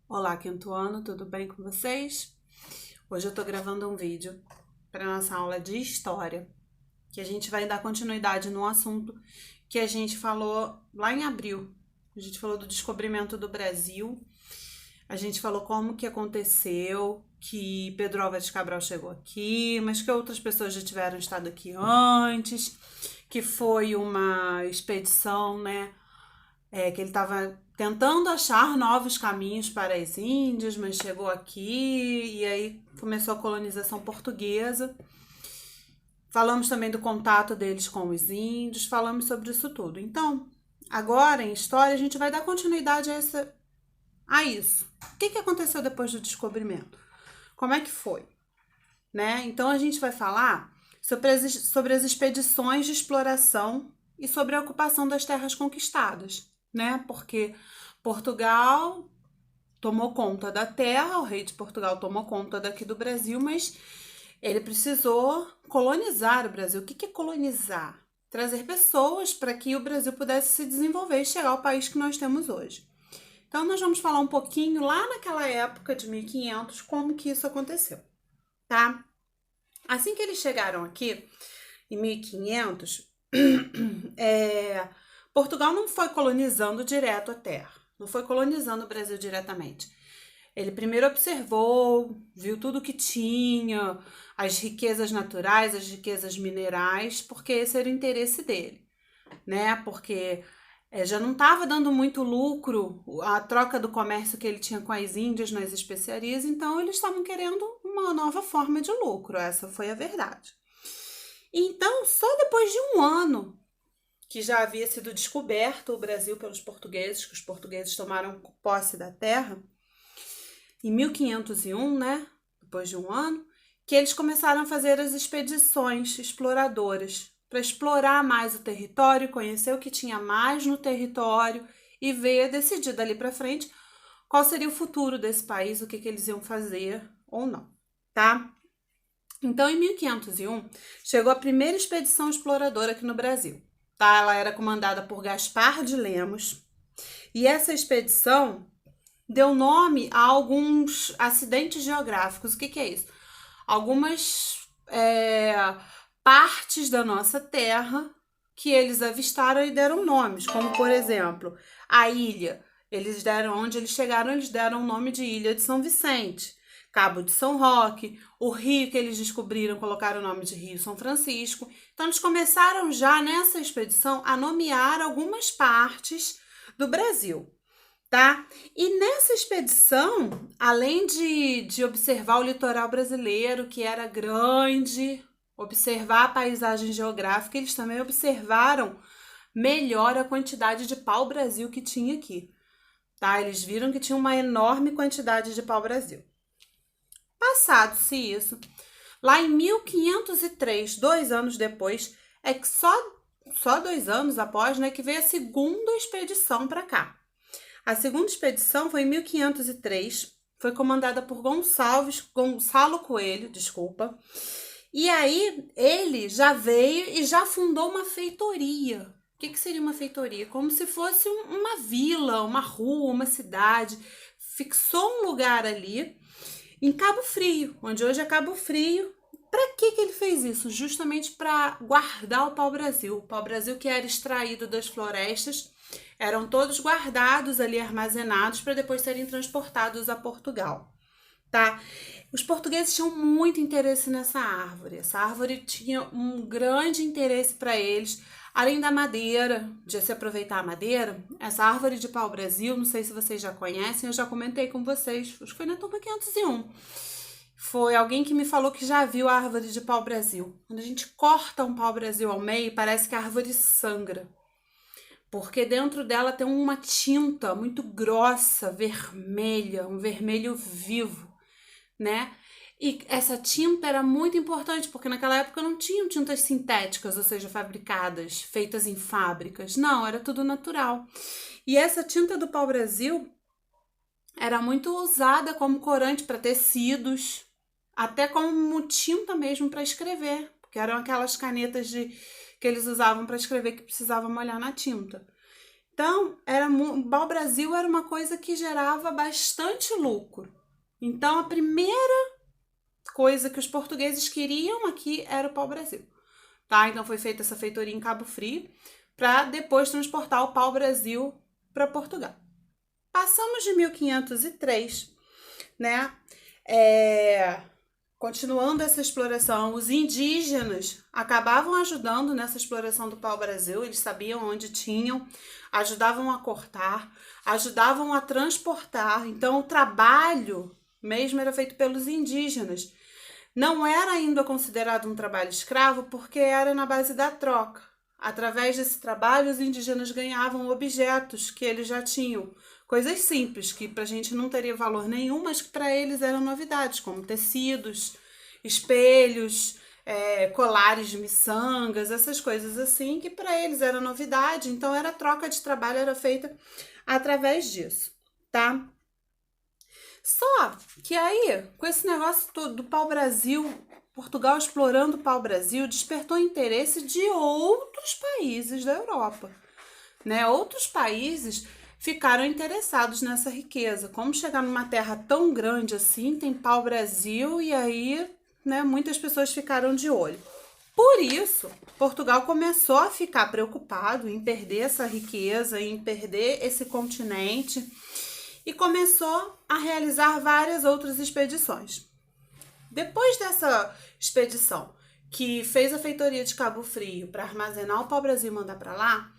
Olá, quinto ano, tudo bem com vocês? Hoje eu tô gravando um vídeo para nossa aula de história, que a gente vai dar continuidade no assunto que a gente falou lá em abril. A gente falou do descobrimento do Brasil, a gente falou como que aconteceu, que Pedro Álvares Cabral chegou aqui, mas que outras pessoas já tiveram estado aqui antes, que foi uma expedição, né? Que ele estava tentando achar novos caminhos para as Índias, mas chegou aqui e aí começou a colonização portuguesa. Falamos também do contato deles com os índios, falamos sobre isso tudo. Então, agora em história, a gente vai dar continuidade a isso. O que aconteceu depois do descobrimento? Como é que foi? Né? Então, a gente vai falar sobre as expedições de exploração e sobre a ocupação das terras conquistadas, né? Porque Portugal tomou conta da terra, o rei de Portugal tomou conta daqui do Brasil, mas ele precisou colonizar o Brasil. O que é colonizar? Trazer pessoas para que o Brasil pudesse se desenvolver e chegar ao país que nós temos hoje. Então, nós vamos falar um pouquinho lá naquela época de 1500, como que isso aconteceu, tá? Assim que eles chegaram aqui, em 1500, Portugal não foi colonizando direto a terra, não foi colonizando o Brasil diretamente. Ele primeiro observou, viu tudo que tinha, as riquezas naturais, as riquezas minerais, porque esse era o interesse dele, né? Porque já não estava dando muito lucro a troca do comércio que ele tinha com as Índias nas especiarias, então eles estavam querendo uma nova forma de lucro, essa foi a verdade. Então, só depois de um ano que já havia sido descoberto o Brasil pelos portugueses, que os portugueses tomaram posse da terra, em 1501, né, depois de um ano, que eles começaram a fazer as expedições exploradoras para explorar mais o território, conhecer o que tinha mais no território e ver, decidir dali para frente qual seria o futuro desse país, o que eles iam fazer ou não, tá? Então, em 1501, chegou a primeira expedição exploradora aqui no Brasil. Tá? Ela era comandada por Gaspar de Lemos. E essa expedição deu nome a alguns acidentes geográficos. O que é isso? Algumas partes da nossa terra que eles avistaram e deram nomes, como por exemplo, a ilha. Onde eles chegaram, eles deram o nome de Ilha de São Vicente. Cabo de São Roque, o rio que eles descobriram, colocaram o nome de Rio São Francisco. Então, eles começaram já nessa expedição a nomear algumas partes do Brasil, tá? E nessa expedição, além de observar o litoral brasileiro, que era grande, observar a paisagem geográfica, eles também observaram melhor a quantidade de pau-brasil que tinha aqui, tá? Eles viram que tinha uma enorme quantidade de pau-brasil. Passado-se isso, lá em 1503, 2 anos depois, é que só 2 anos após, né, que veio a segunda expedição para cá. A segunda expedição foi em 1503, foi comandada por Gonçalo Coelho, desculpa. E aí ele já veio e já fundou uma feitoria. O que seria uma feitoria? Como se fosse uma vila, uma rua, uma cidade. Fixou um lugar ali em Cabo Frio, onde hoje é Cabo Frio. Para que ele fez isso? Justamente para guardar o pau-brasil. O pau-brasil que era extraído das florestas eram todos guardados ali, armazenados, para depois serem transportados a Portugal, tá? Os portugueses tinham muito interesse nessa árvore. Essa árvore tinha um grande interesse para eles. Além da madeira, de se aproveitar a madeira, essa árvore de pau-brasil, não sei se vocês já conhecem, eu já comentei com vocês, acho que foi na turma 501. Foi alguém que me falou que já viu a árvore de pau-brasil. Quando a gente corta um pau-brasil ao meio, parece que a árvore sangra. Porque dentro dela tem uma tinta muito grossa, vermelha, um vermelho vivo, né? E essa tinta era muito importante, porque naquela época não tinham tintas sintéticas, ou seja, fabricadas, feitas em fábricas. Não, era tudo natural. E essa tinta do pau-brasil era muito usada como corante para tecidos, até como tinta mesmo para escrever, porque eram aquelas canetas que eles usavam para escrever que precisavam molhar na tinta. Então, o pau-brasil era uma coisa que gerava bastante lucro. Então, a primeira coisa que os portugueses queriam aqui era o pau-brasil. Tá? Então, foi feita essa feitoria em Cabo Frio para depois transportar o pau-brasil para Portugal. Passamos de 1503, né? Continuando essa exploração, os indígenas acabavam ajudando nessa exploração do pau-brasil, eles sabiam onde tinham, ajudavam a cortar, ajudavam a transportar. Então, o trabalho mesmo era feito pelos indígenas. Não era ainda considerado um trabalho escravo porque era na base da troca. Através desse trabalho, os indígenas ganhavam objetos que eles já tinham. Coisas simples, que para a gente não teria valor nenhum, mas que para eles eram novidades, como tecidos, espelhos, colares de miçangas, essas coisas assim, que para eles era novidade. Então, a troca de trabalho era feita através disso, tá? Só que aí, com esse negócio do pau-brasil, Portugal explorando o pau-brasil, despertou interesse de outros países da Europa, né? Outros países ficaram interessados nessa riqueza. Como chegar numa terra tão grande assim, tem pau-brasil, e aí, né, muitas pessoas ficaram de olho. Por isso, Portugal começou a ficar preocupado em perder essa riqueza, em perder esse continente, e começou a realizar várias outras expedições. Depois dessa expedição, que fez a feitoria de Cabo Frio para armazenar o pau-brasil e mandar para lá,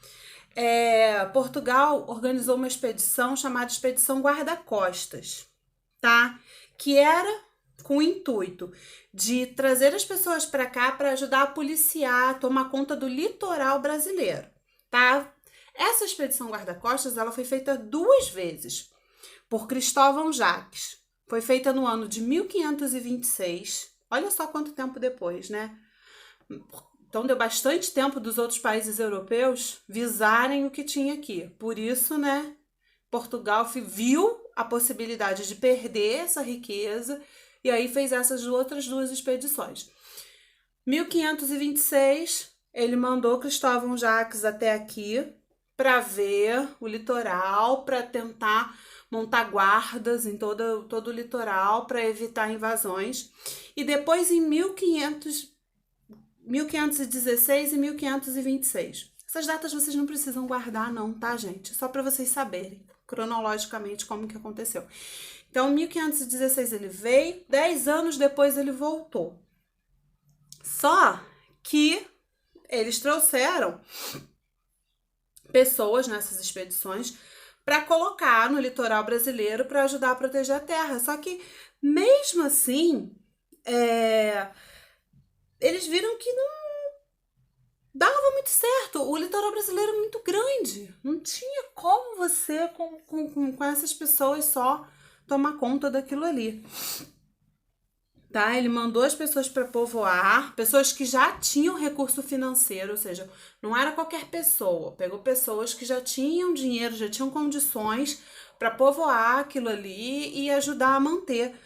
Portugal organizou uma expedição chamada Expedição Guarda-Costas, tá? Que era com o intuito de trazer as pessoas para cá para ajudar a policiar, a tomar conta do litoral brasileiro, tá? Essa expedição Guarda-Costas, ela foi feita 2 vezes por Cristóvão Jacques. Foi feita no ano de 1526. Olha só quanto tempo depois, né? Então, deu bastante tempo dos outros países europeus visarem o que tinha aqui. Por isso, né, Portugal viu a possibilidade de perder essa riqueza e aí fez essas outras 2 expedições. 1526, ele mandou Cristóvão Jacques até aqui para ver o litoral, para tentar montar guardas em todo o litoral para evitar invasões. E depois, em 1516 e 1526. Essas datas vocês não precisam guardar não, tá, gente? Só para vocês saberem cronologicamente como que aconteceu. Então, em 1516 ele veio, 10 anos depois ele voltou. Só que eles trouxeram pessoas nessas expedições para colocar no litoral brasileiro para ajudar a proteger a terra. Só que, mesmo assim, eles viram que não dava muito certo. O litoral brasileiro é muito grande. Não tinha como você, com essas pessoas só, tomar conta daquilo ali. Tá? Ele mandou as pessoas para povoar, pessoas que já tinham recurso financeiro, ou seja, não era qualquer pessoa. Pegou pessoas que já tinham dinheiro, já tinham condições para povoar aquilo ali e ajudar a manter,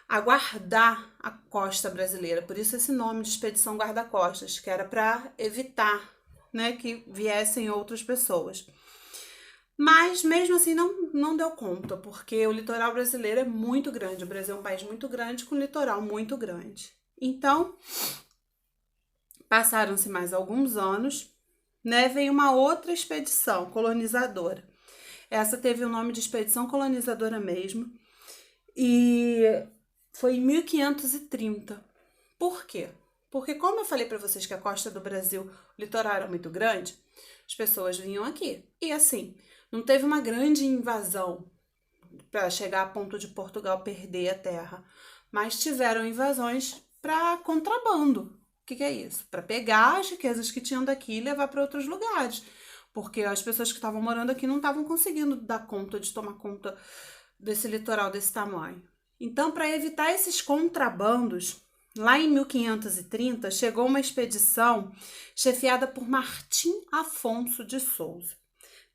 a guardar a costa brasileira. Por isso esse nome de Expedição Guarda-Costas, que era para evitar, né, que viessem outras pessoas. Mas mesmo assim não deu conta, porque o litoral brasileiro é muito grande. O Brasil é um país muito grande com um litoral muito grande. Então, passaram-se mais alguns anos, né? Veio uma outra expedição colonizadora. Essa teve o nome de Expedição Colonizadora mesmo. E foi em 1530. Por quê? Porque, como eu falei para vocês que a costa do Brasil, o litoral era muito grande, as pessoas vinham aqui. E assim, não teve uma grande invasão para chegar a ponto de Portugal perder a terra, mas tiveram invasões para contrabando. O que é isso? Para pegar as riquezas que tinham daqui e levar para outros lugares, porque as pessoas que estavam morando aqui não estavam conseguindo dar conta de tomar conta desse litoral desse tamanho. Então, para evitar esses contrabandos, lá em 1530 chegou uma expedição chefiada por Martim Afonso de Souza,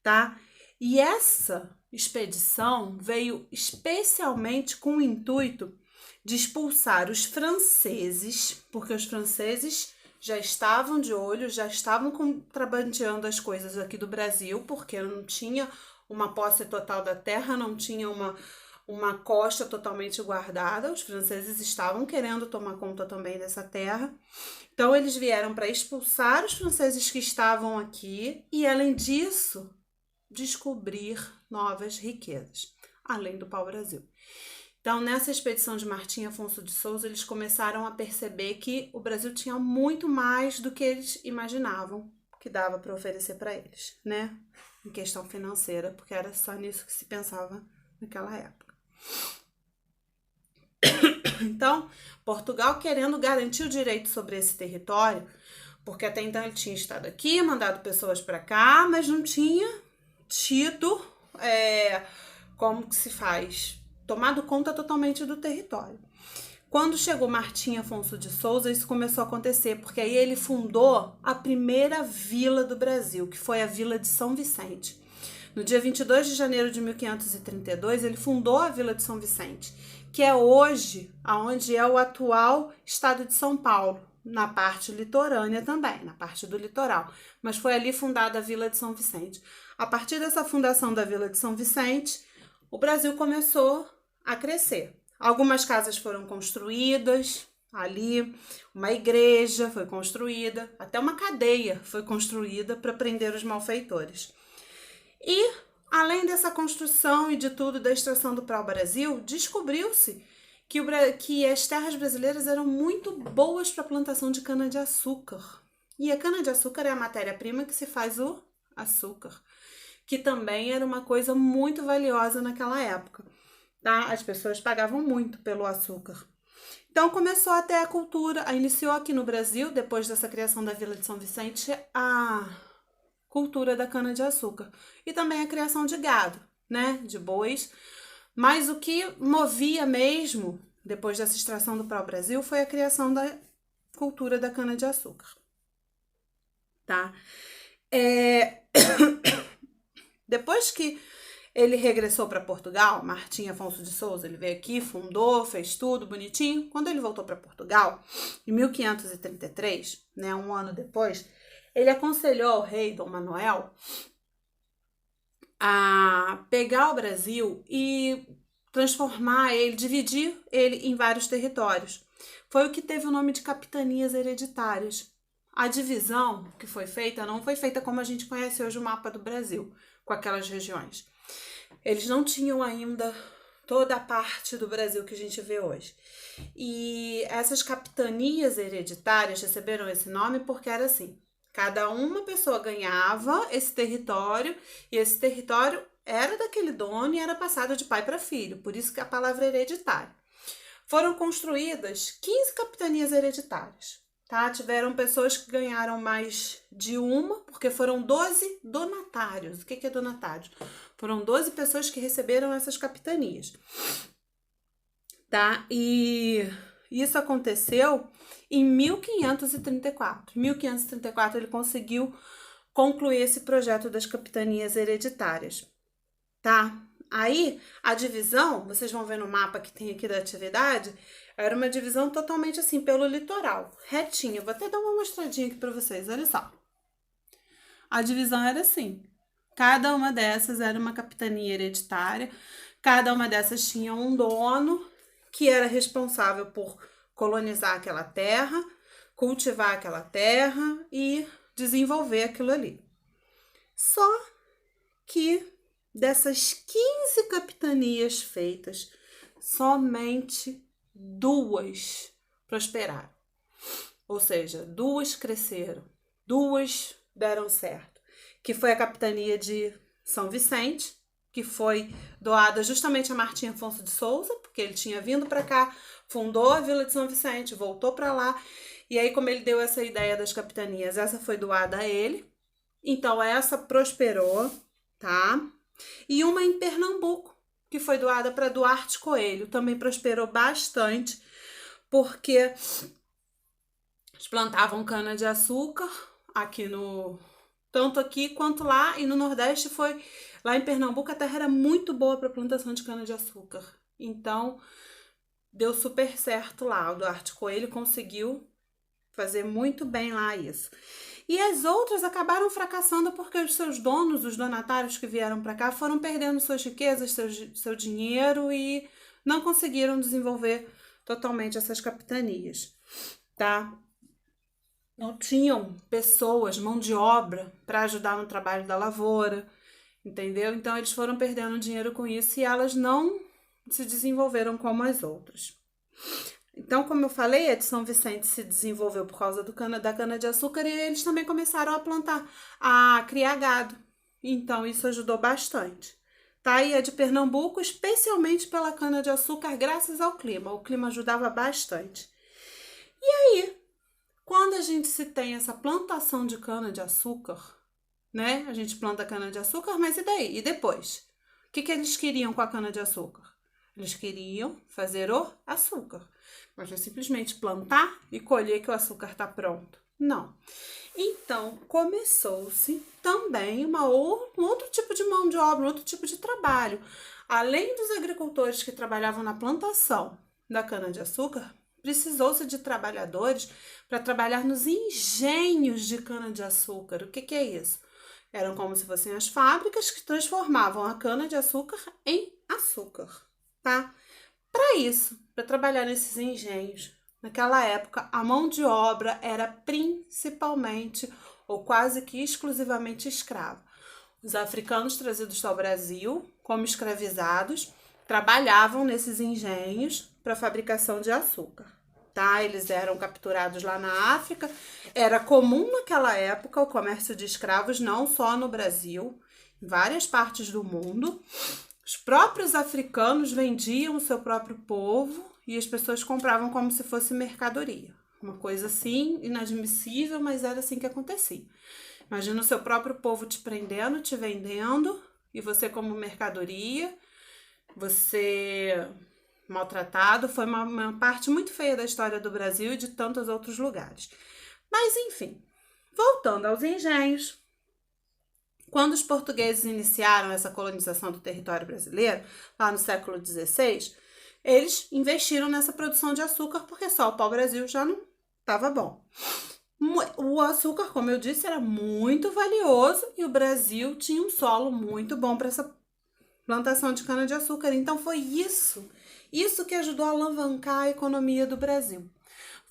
tá? E essa expedição veio especialmente com o intuito de expulsar os franceses, porque os franceses já estavam de olho, já estavam contrabandeando as coisas aqui do Brasil, porque não tinha uma posse total da terra, não tinha uma costa totalmente guardada. Os franceses estavam querendo tomar conta também dessa terra. Então, eles vieram para expulsar os franceses que estavam aqui e, além disso, descobrir novas riquezas, além do pau-brasil. Então, nessa expedição de Martim Afonso de Souza, eles começaram a perceber que o Brasil tinha muito mais do que eles imaginavam que dava para oferecer para eles, né? Em questão financeira, porque era só nisso que se pensava naquela época. Então, Portugal querendo garantir o direito sobre esse território, porque até então ele tinha estado aqui, mandado pessoas para cá, mas não tinha tido, como que se faz, tomado conta totalmente do território. Quando chegou Martim Afonso de Souza, isso começou a acontecer, porque aí ele fundou a primeira vila do Brasil, que foi a Vila de São Vicente. No dia 22 de janeiro de 1532, ele fundou a Vila de São Vicente, que é hoje onde é o atual estado de São Paulo, na parte litorânea também, na parte do litoral. Mas foi ali fundada a Vila de São Vicente. A partir dessa fundação da Vila de São Vicente, o Brasil começou a crescer. Algumas casas foram construídas ali, uma igreja foi construída, até uma cadeia foi construída para prender os malfeitores. E, além dessa construção e de tudo da extração do pau-brasil, descobriu-se que as terras brasileiras eram muito boas para a plantação de cana-de-açúcar. E a cana-de-açúcar é a matéria-prima que se faz o açúcar, que também era uma coisa muito valiosa naquela época. Tá? As pessoas pagavam muito pelo açúcar. Então começou até a cultura, iniciou aqui no Brasil, depois dessa criação da Vila de São Vicente, a cultura da cana-de-açúcar. E também a criação de gado, né? De bois. Mas o que movia mesmo, depois dessa extração do pau-brasil, foi a criação da cultura da cana-de-açúcar. Tá? Depois que ele regressou para Portugal, Martim Afonso de Souza, ele veio aqui, fundou, fez tudo bonitinho. Quando ele voltou para Portugal, em 1533, né, um ano depois, ele aconselhou ao rei Dom Manuel a pegar o Brasil e transformar ele, dividir ele em vários territórios. Foi o que teve o nome de capitanias hereditárias. A divisão que foi feita não foi feita como a gente conhece hoje o mapa do Brasil, com aquelas regiões. Eles não tinham ainda toda a parte do Brasil que a gente vê hoje. E essas capitanias hereditárias receberam esse nome porque era assim: cada uma pessoa ganhava esse território e esse território era daquele dono e era passado de pai para filho, por isso que a palavra hereditária. Foram construídas 15 capitanias hereditárias. Tá? Tiveram pessoas que ganharam mais de uma, porque foram 12 donatários. O que é donatário? Foram 12 pessoas que receberam essas capitanias. Tá? E isso aconteceu em 1534. Em 1534 ele conseguiu concluir esse projeto das capitanias hereditárias. Tá? Aí, a divisão, vocês vão ver no mapa que tem aqui da atividade, era uma divisão totalmente assim, pelo litoral, retinha. Vou até dar uma mostradinha aqui para vocês, olha só. A divisão era assim, cada uma dessas era uma capitania hereditária, cada uma dessas tinha um dono que era responsável por colonizar aquela terra, cultivar aquela terra e desenvolver aquilo ali. Só que dessas 15 capitanias feitas, somente 2 prosperaram. Ou seja, 2 cresceram, 2 deram certo. Que foi a capitania de São Vicente, que foi doada justamente a Martim Afonso de Souza, porque ele tinha vindo para cá, fundou a Vila de São Vicente, voltou para lá, e aí como ele deu essa ideia das capitanias, essa foi doada a ele. Então essa prosperou, tá? E uma em Pernambuco, que foi doada para Duarte Coelho, também prosperou bastante, porque eles plantavam cana-de-açúcar aqui tanto aqui quanto lá, e no Nordeste foi, lá em Pernambuco a terra era muito boa para plantação de cana-de-açúcar. Então, deu super certo lá. O Duarte Coelho conseguiu fazer muito bem lá isso. E as outras acabaram fracassando porque os seus donos, os donatários que vieram para cá, foram perdendo suas riquezas, seu dinheiro e não conseguiram desenvolver totalmente essas capitanias, tá? Não tinham pessoas, mão de obra para ajudar no trabalho da lavoura, entendeu? Então eles foram perdendo dinheiro com isso e elas não se desenvolveram como as outras. Então, como eu falei, a de São Vicente se desenvolveu por causa da cana-de-açúcar e eles também começaram a plantar, a criar gado. Então, isso ajudou bastante. Tá? E a de Pernambuco, especialmente pela cana-de-açúcar, graças ao clima. O clima ajudava bastante. E aí, quando a gente se tem essa plantação de cana-de-açúcar, né? A gente planta cana-de-açúcar, mas e daí? E depois? O que eles queriam com a cana-de-açúcar? Eles queriam fazer o açúcar. Mas não é simplesmente plantar e colher que o açúcar está pronto. Não. Então, começou-se também um outro tipo de mão de obra, um outro tipo de trabalho. Além dos agricultores que trabalhavam na plantação da cana-de-açúcar, precisou-se de trabalhadores para trabalhar nos engenhos de cana-de-açúcar. O que é isso? Eram como se fossem as fábricas que transformavam a cana-de-açúcar em açúcar, tá? Para isso, para trabalhar nesses engenhos, naquela época, a mão de obra era principalmente ou quase que exclusivamente escrava. Os africanos trazidos ao Brasil como escravizados trabalhavam nesses engenhos para a fabricação de açúcar. Tá? Eles eram capturados lá na África. Era comum naquela época o comércio de escravos, não só no Brasil, em várias partes do mundo. Os próprios africanos vendiam o seu próprio povo e as pessoas compravam como se fosse mercadoria. Uma coisa assim, inadmissível, mas era assim que acontecia. Imagina o seu próprio povo te prendendo, te vendendo, e você como mercadoria, você maltratado. Foi uma parte muito feia da história do Brasil e de tantos outros lugares. Mas, enfim, voltando aos engenhos, quando os portugueses iniciaram essa colonização do território brasileiro, lá no século XVI, eles investiram nessa produção de açúcar porque só o pau-brasil já não estava bom. O açúcar, como eu disse, era muito valioso e o Brasil tinha um solo muito bom para essa plantação de cana-de-açúcar. Então foi isso que ajudou a alavancar a economia do Brasil.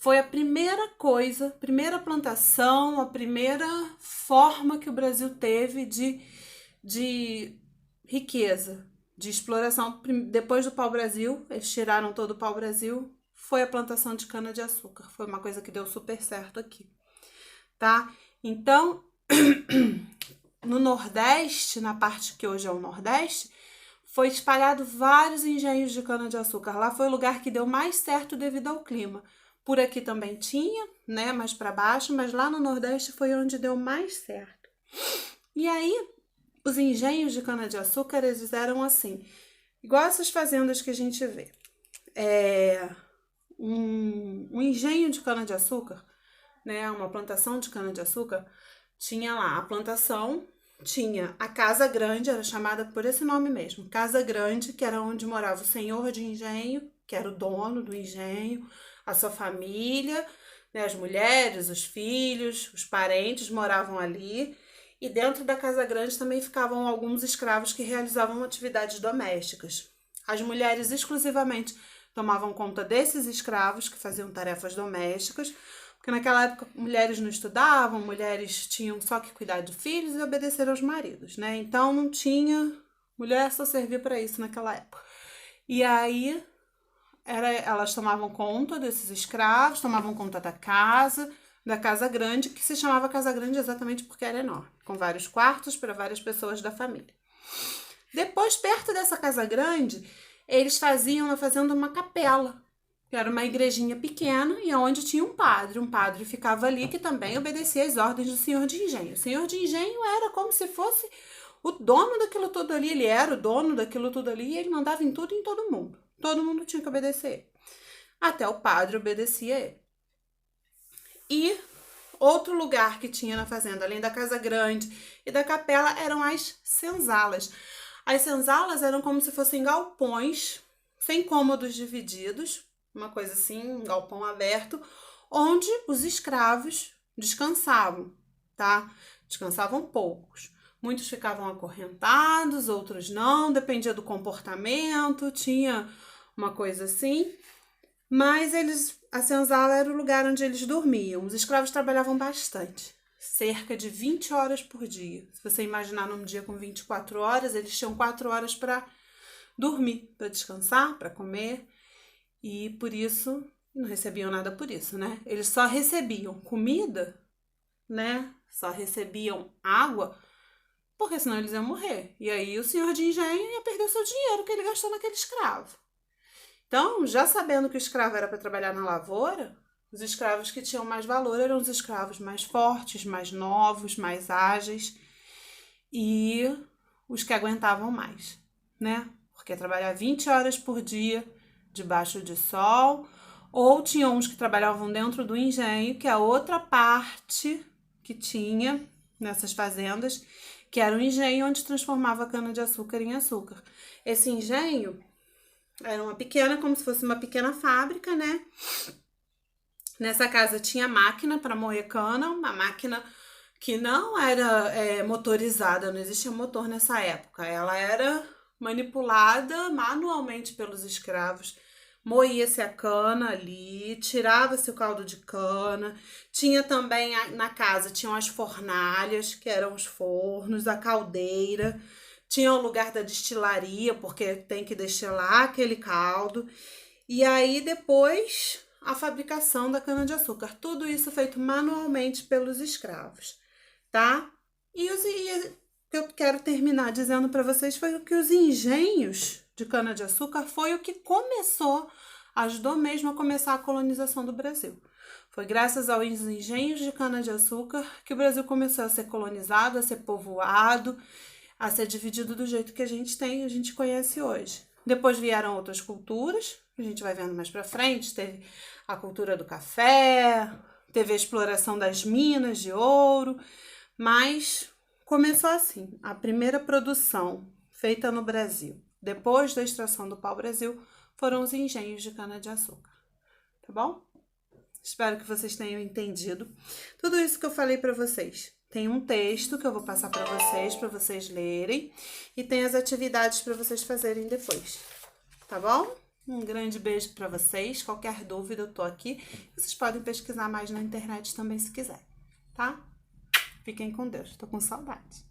Foi a primeira coisa, primeira plantação, a primeira forma que o Brasil teve de riqueza, de exploração. Depois do pau-brasil, eles tiraram todo o pau-brasil, foi a plantação de cana-de-açúcar. Foi uma coisa que deu super certo aqui, tá? Então, no Nordeste, na parte que hoje é o Nordeste, foi espalhado vários engenhos de cana-de-açúcar. Lá foi o lugar que deu mais certo devido ao clima. Por aqui também tinha, né, mais para baixo, mas lá no Nordeste foi onde deu mais certo. E aí, os engenhos de cana-de-açúcar, eles eram assim, igual essas fazendas que a gente vê. Um engenho de cana-de-açúcar, né, uma plantação de cana-de-açúcar, tinha lá a plantação, tinha a Casa Grande, era chamada por esse nome mesmo, Casa Grande, que era onde morava o senhor de engenho, que era o dono do engenho, a sua família, né, as mulheres, os filhos, os parentes moravam ali. E dentro da Casa Grande também ficavam alguns escravos que realizavam atividades domésticas. As mulheres exclusivamente tomavam conta desses escravos que faziam tarefas domésticas, porque naquela época mulheres não estudavam, mulheres tinham só que cuidar de filhos e obedecer aos maridos, né? Então não tinha... Mulher só servia para isso naquela época. E aí... elas tomavam conta desses escravos, tomavam conta da Casa Grande, que se chamava Casa Grande exatamente porque era enorme, com vários quartos para várias pessoas da família. Depois, perto dessa Casa Grande, eles faziam na fazenda uma capela, que era uma igrejinha pequena e onde tinha um padre. Um padre ficava ali que também obedecia às ordens do senhor de engenho. O senhor de engenho era como se fosse o dono daquilo tudo ali, ele era o dono daquilo tudo ali e ele mandava em tudo e em todo mundo. Todo mundo tinha que obedecer. Até o padre obedecia ele. E outro lugar que tinha na fazenda, além da Casa Grande e da capela, eram as senzalas. As senzalas eram como se fossem galpões, sem cômodos divididos, uma coisa assim, um galpão aberto, onde os escravos descansavam, tá? Descansavam poucos. Muitos ficavam acorrentados, outros não, dependia do comportamento, tinha uma coisa assim. Mas a senzala era o lugar onde eles dormiam. Os escravos trabalhavam bastante, cerca de 20 horas por dia. Se você imaginar num dia com 24 horas, eles tinham 4 horas para dormir, para descansar, para comer. E por isso, não recebiam nada por isso, né? Eles só recebiam comida, né? Só recebiam água, porque senão eles iam morrer. E aí o senhor de engenho ia perder o seu dinheiro que ele gastou naquele escravo. Então, já sabendo que o escravo era para trabalhar na lavoura, os escravos que tinham mais valor eram os escravos mais fortes, mais novos, mais ágeis e os que aguentavam mais, né? Porque trabalhar 20 horas por dia debaixo de sol, ou tinham uns que trabalhavam dentro do engenho, que é a outra parte que tinha nessas fazendas, que era o engenho onde transformava a cana-de-açúcar em açúcar. Esse engenho era uma pequena, como se fosse uma pequena fábrica, né? Nessa casa tinha máquina para moer cana, uma máquina que não era motorizada, não existia motor nessa época. Ela era manipulada manualmente pelos escravos. Moía-se a cana ali, tirava-se o caldo de cana. Tinha também na casa, tinham as fornalhas, que eram os fornos, a caldeira. Tinha o lugar da destilaria, porque tem que destilar aquele caldo. E aí depois a fabricação da cana-de-açúcar. Tudo isso feito manualmente pelos escravos, tá? E o que eu quero terminar dizendo para vocês foi que os engenhos de cana-de-açúcar foi o que ajudou mesmo a começar a colonização do Brasil. Foi graças aos engenhos de cana-de-açúcar que o Brasil começou a ser colonizado, a ser povoado, a ser dividido do jeito que a gente conhece hoje. Depois vieram outras culturas, que a gente vai vendo mais para frente, teve a cultura do café, teve a exploração das minas de ouro, mas começou assim, a primeira produção feita no Brasil, depois da extração do pau-brasil, foram os engenhos de cana-de-açúcar, tá bom? Espero que vocês tenham entendido tudo isso que eu falei para vocês. Tem um texto que eu vou passar para vocês lerem, e tem as atividades para vocês fazerem depois, tá bom? Um grande beijo para vocês. Qualquer dúvida, eu tô aqui. Vocês podem pesquisar mais na internet também se quiser, tá? Fiquem com Deus. Tô com saudade.